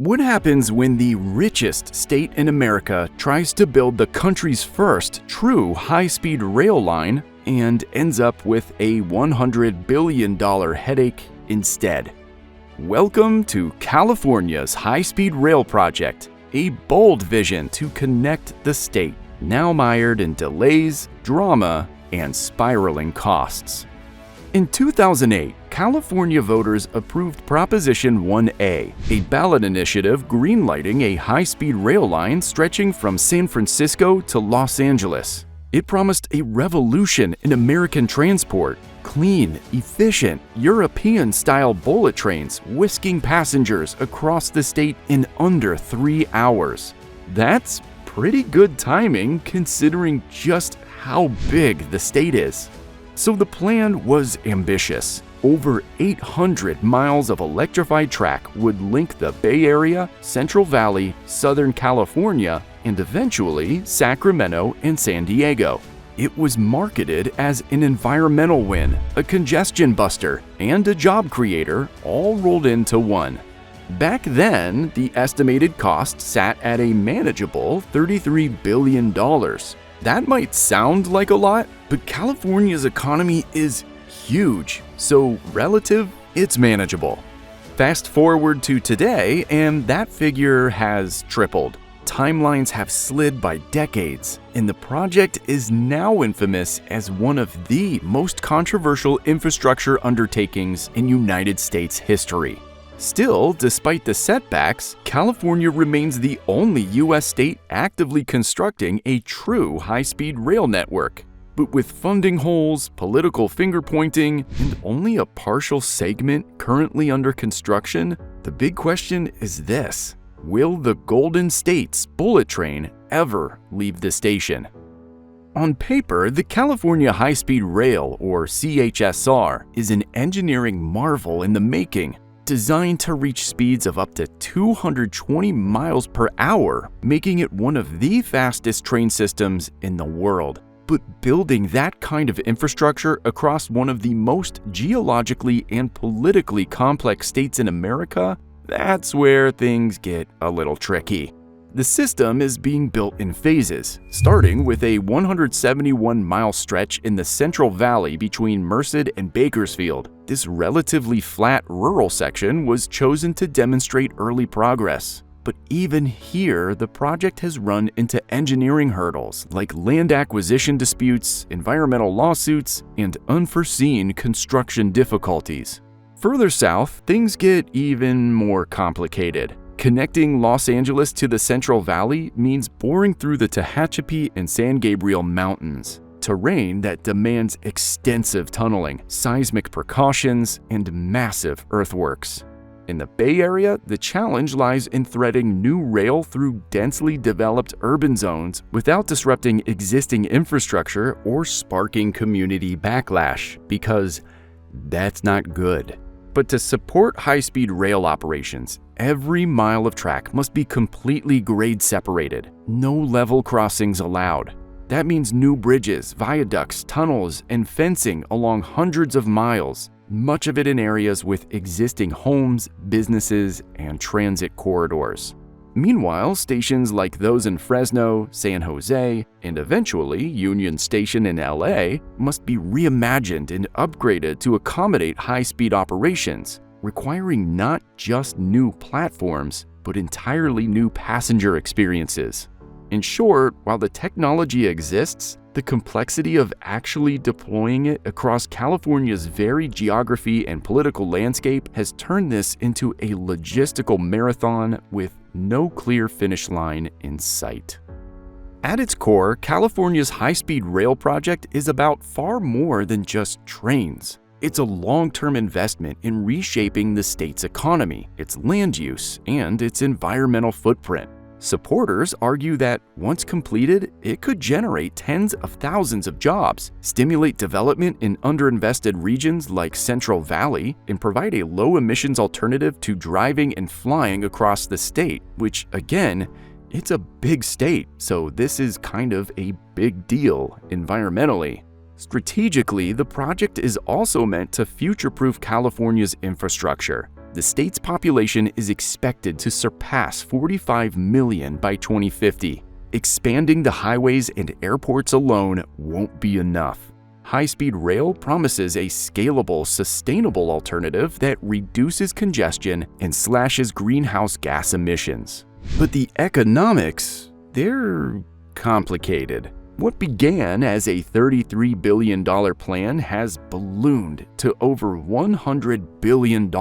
What happens when the richest state in America tries to build the country's first true high-speed rail line and ends up with a $100 billion headache instead? Welcome to California's high-speed rail project, a bold vision to connect the state, now mired in delays, drama, and spiraling costs. In 2008, California voters approved Proposition 1A, a ballot initiative greenlighting a high-speed rail line stretching from San Francisco to Los Angeles. It promised a revolution in American transport, clean, efficient, European-style bullet trains whisking passengers across the state in under 3 hours. That's pretty good timing considering just how big the state is. So the plan was ambitious. Over 800 miles of electrified track would link the Bay Area, Central Valley, Southern California, and eventually Sacramento and San Diego. It was marketed as an environmental win, a congestion buster, and a job creator all rolled into one. Back then, the estimated cost sat at a manageable $33 billion. That might sound like a lot, but California's economy is huge, so relative, it's manageable. Fast forward to today, and that figure has tripled. Timelines have slid by decades, and the project is now infamous as one of the most controversial infrastructure undertakings in United States history. Still, despite the setbacks, California remains the only U.S. state actively constructing a true high-speed rail network. But with funding holes, political finger-pointing, and only a partial segment currently under construction, the big question is this: will the Golden State's bullet train ever leave the station? On paper, the California High-Speed Rail, or CHSR, is an engineering marvel in the making. Designed to reach speeds of up to 220 miles per hour, making it one of the fastest train systems in the world. But building that kind of infrastructure across one of the most geologically and politically complex states in America, that's where things get a little tricky. The system is being built in phases, starting with a 171-mile stretch in the Central Valley between Merced and Bakersfield. This relatively flat rural section was chosen to demonstrate early progress. But even here, the project has run into engineering hurdles like land acquisition disputes, environmental lawsuits, and unforeseen construction difficulties. Further south, things get even more complicated. Connecting Los Angeles to the Central Valley means boring through the Tehachapi and San Gabriel Mountains, terrain that demands extensive tunneling, seismic precautions, and massive earthworks. In the Bay Area, the challenge lies in threading new rail through densely developed urban zones without disrupting existing infrastructure or sparking community backlash, because that's not good. But to support high-speed rail operations, every mile of track must be completely grade separated, no level crossings allowed. That means new bridges, viaducts, tunnels, and fencing along hundreds of miles, much of it in areas with existing homes, businesses, and transit corridors. Meanwhile, stations like those in Fresno, San Jose, and eventually Union Station in LA must be reimagined and upgraded to accommodate high-speed operations, requiring not just new platforms, but entirely new passenger experiences. In short, while the technology exists, the complexity of actually deploying it across California's varied geography and political landscape has turned this into a logistical marathon with no clear finish line in sight. At its core, California's high-speed rail project is about far more than just trains. It's a long-term investment in reshaping the state's economy, its land use, and its environmental footprint. Supporters argue that once completed, it could generate tens of thousands of jobs, stimulate development in underinvested regions like Central Valley, and provide a low-emissions alternative to driving and flying across the state, which, again, it's a big state, so this is kind of a big deal environmentally. Strategically, the project is also meant to future-proof California's infrastructure. The state's population is expected to surpass 45 million by 2050. Expanding the highways and airports alone won't be enough. High-speed rail promises a scalable, sustainable alternative that reduces congestion and slashes greenhouse gas emissions. But the economics, they're complicated. What began as a $33 billion plan has ballooned to over $100 billion,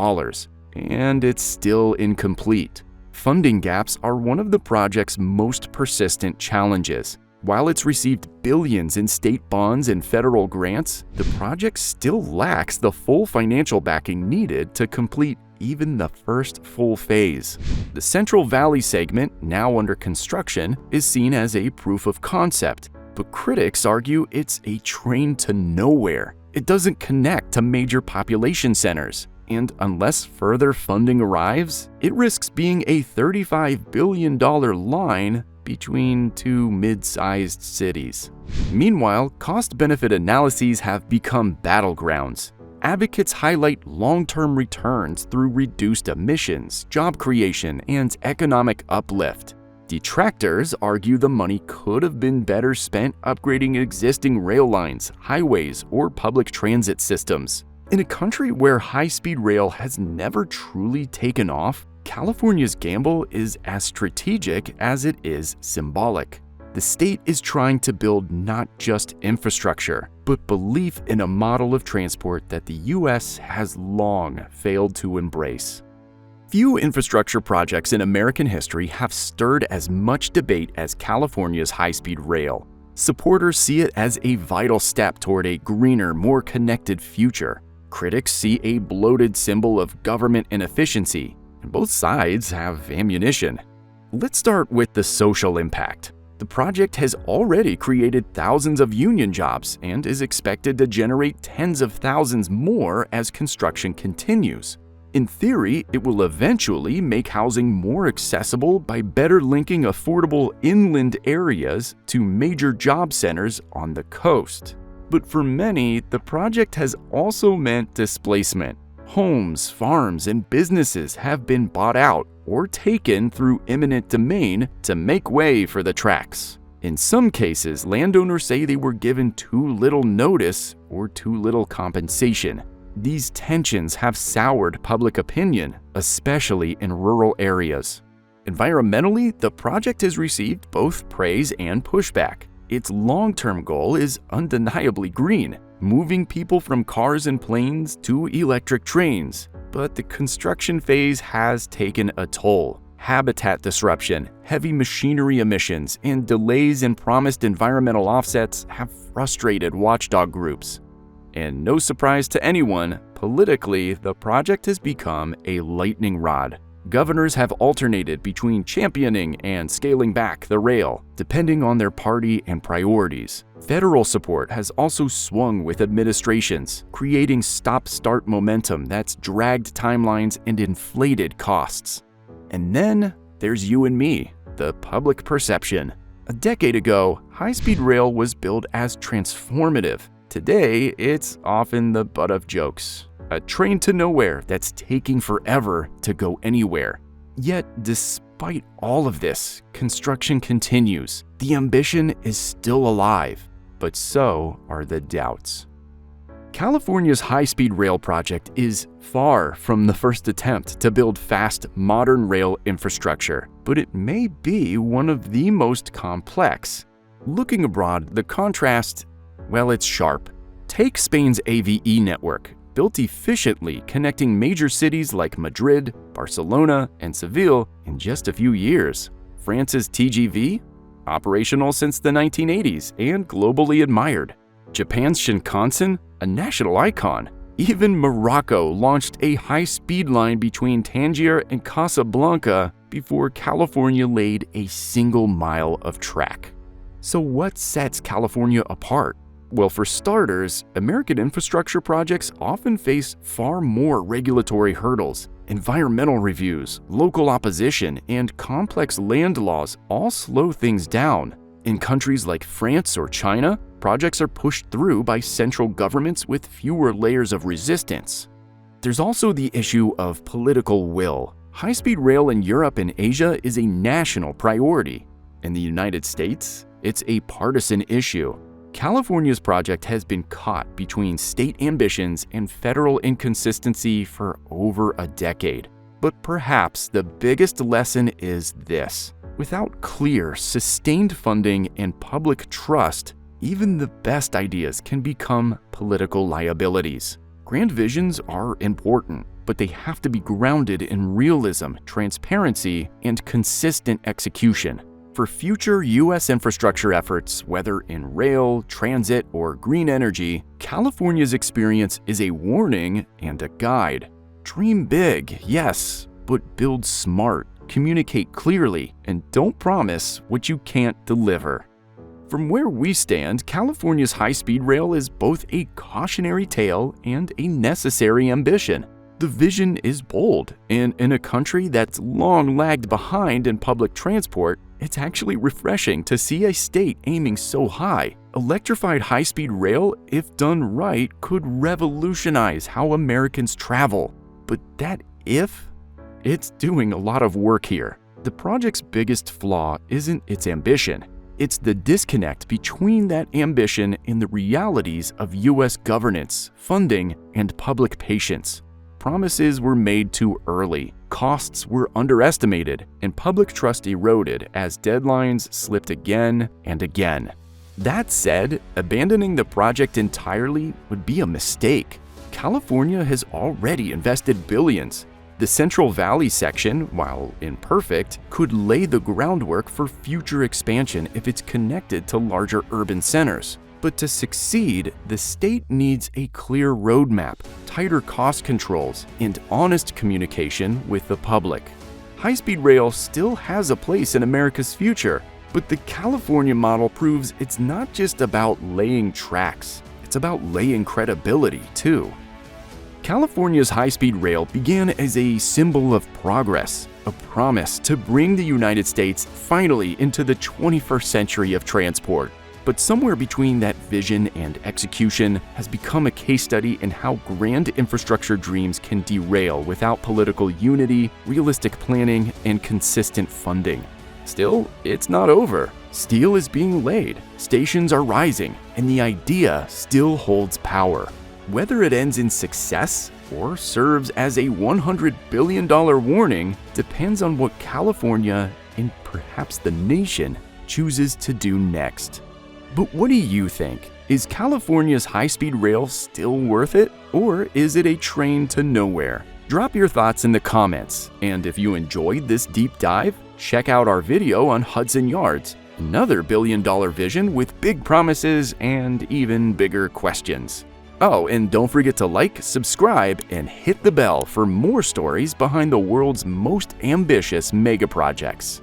and it's still incomplete. Funding gaps are one of the project's most persistent challenges. While it's received billions in state bonds and federal grants, the project still lacks the full financial backing needed to complete even the first full phase. The Central Valley segment, now under construction, is seen as a proof of concept, but critics argue it's a train to nowhere. It doesn't connect to major population centers, and unless further funding arrives, it risks being a $35 billion line between two mid-sized cities. Meanwhile, cost-benefit analyses have become battlegrounds. Advocates highlight long-term returns through reduced emissions, job creation, and economic uplift. Detractors argue the money could have been better spent upgrading existing rail lines, highways, or public transit systems. In a country where high-speed rail has never truly taken off, California's gamble is as strategic as it is symbolic. The state is trying to build not just infrastructure, but belief in a model of transport that the U.S. has long failed to embrace. Few infrastructure projects in American history have stirred as much debate as California's high-speed rail. Supporters see it as a vital step toward a greener, more connected future. Critics see a bloated symbol of government inefficiency, and both sides have ammunition. Let's start with the social impact. The project has already created thousands of union jobs and is expected to generate tens of thousands more as construction continues. In theory, it will eventually make housing more accessible by better linking affordable inland areas to major job centers on the coast. But for many, the project has also meant displacement. Homes, farms, and businesses have been bought out or taken through eminent domain to make way for the tracks. In some cases, landowners say they were given too little notice or too little compensation. These tensions have soured public opinion, especially in rural areas. Environmentally, the project has received both praise and pushback. Its long-term goal is undeniably green, moving people from cars and planes to electric trains. But the construction phase has taken a toll. Habitat disruption, heavy machinery emissions, and delays in promised environmental offsets have frustrated watchdog groups. And no surprise to anyone, politically, the project has become a lightning rod. Governors have alternated between championing and scaling back the rail, depending on their party and priorities. Federal support has also swung with administrations, creating stop-start momentum that's dragged timelines and inflated costs. And then there's you and me, the public perception. A decade ago, high-speed rail was billed as transformative. Today, it's often the butt of jokes. A train to nowhere that's taking forever to go anywhere. Yet, despite all of this, construction continues. The ambition is still alive, but so are the doubts. California's high-speed rail project is far from the first attempt to build fast, modern rail infrastructure, but it may be one of the most complex. Looking abroad, the contrast, well, it's sharp. Take Spain's AVE network, built efficiently connecting major cities like Madrid, Barcelona, and Seville in just a few years. France's TGV, operational since the 1980s and globally admired. Japan's Shinkansen, a national icon. Even Morocco launched a high-speed line between Tangier and Casablanca before California laid a single mile of track. So what sets California apart? Well, for starters, American infrastructure projects often face far more regulatory hurdles. Environmental reviews, local opposition, and complex land laws all slow things down. In countries like France or China, projects are pushed through by central governments with fewer layers of resistance. There's also the issue of political will. High-speed rail in Europe and Asia is a national priority. In the United States, it's a partisan issue. California's project has been caught between state ambitions and federal inconsistency for over a decade. But perhaps the biggest lesson is this: without clear, sustained funding and public trust, even the best ideas can become political liabilities. Grand visions are important, but they have to be grounded in realism, transparency, and consistent execution. For future U.S. infrastructure efforts, whether in rail, transit, or green energy, California's experience is a warning and a guide. Dream big, yes, but build smart, communicate clearly, and don't promise what you can't deliver. From where we stand, California's high-speed rail is both a cautionary tale and a necessary ambition. The vision is bold, and in a country that's long lagged behind in public transport, it's actually refreshing to see a state aiming so high. Electrified high-speed rail, if done right, could revolutionize how Americans travel. But that if? It's doing a lot of work here. The project's biggest flaw isn't its ambition. It's the disconnect between that ambition and the realities of U.S. governance, funding, and public patience. Promises were made too early, costs were underestimated, and public trust eroded as deadlines slipped again and again. That said, abandoning the project entirely would be a mistake. California has already invested billions. The Central Valley section, while imperfect, could lay the groundwork for future expansion if it's connected to larger urban centers. But to succeed, the state needs a clear roadmap, tighter cost controls, and honest communication with the public. High-speed rail still has a place in America's future, but the California model proves it's not just about laying tracks, it's about laying credibility too. California's high-speed rail began as a symbol of progress, a promise to bring the United States finally into the 21st century of transport. But somewhere between that vision and execution has become a case study in how grand infrastructure dreams can derail without political unity, realistic planning, and consistent funding. Still, it's not over. Steel is being laid, stations are rising, and the idea still holds power. Whether it ends in success or serves as a $100 billion warning depends on what California, and perhaps the nation, chooses to do next. But what do you think? Is California's high-speed rail still worth it, or is it a train to nowhere? Drop your thoughts in the comments, and if you enjoyed this deep dive, check out our video on Hudson Yards, another billion-dollar vision with big promises and even bigger questions. Oh, and don't forget to like, subscribe, and hit the bell for more stories behind the world's most ambitious mega projects.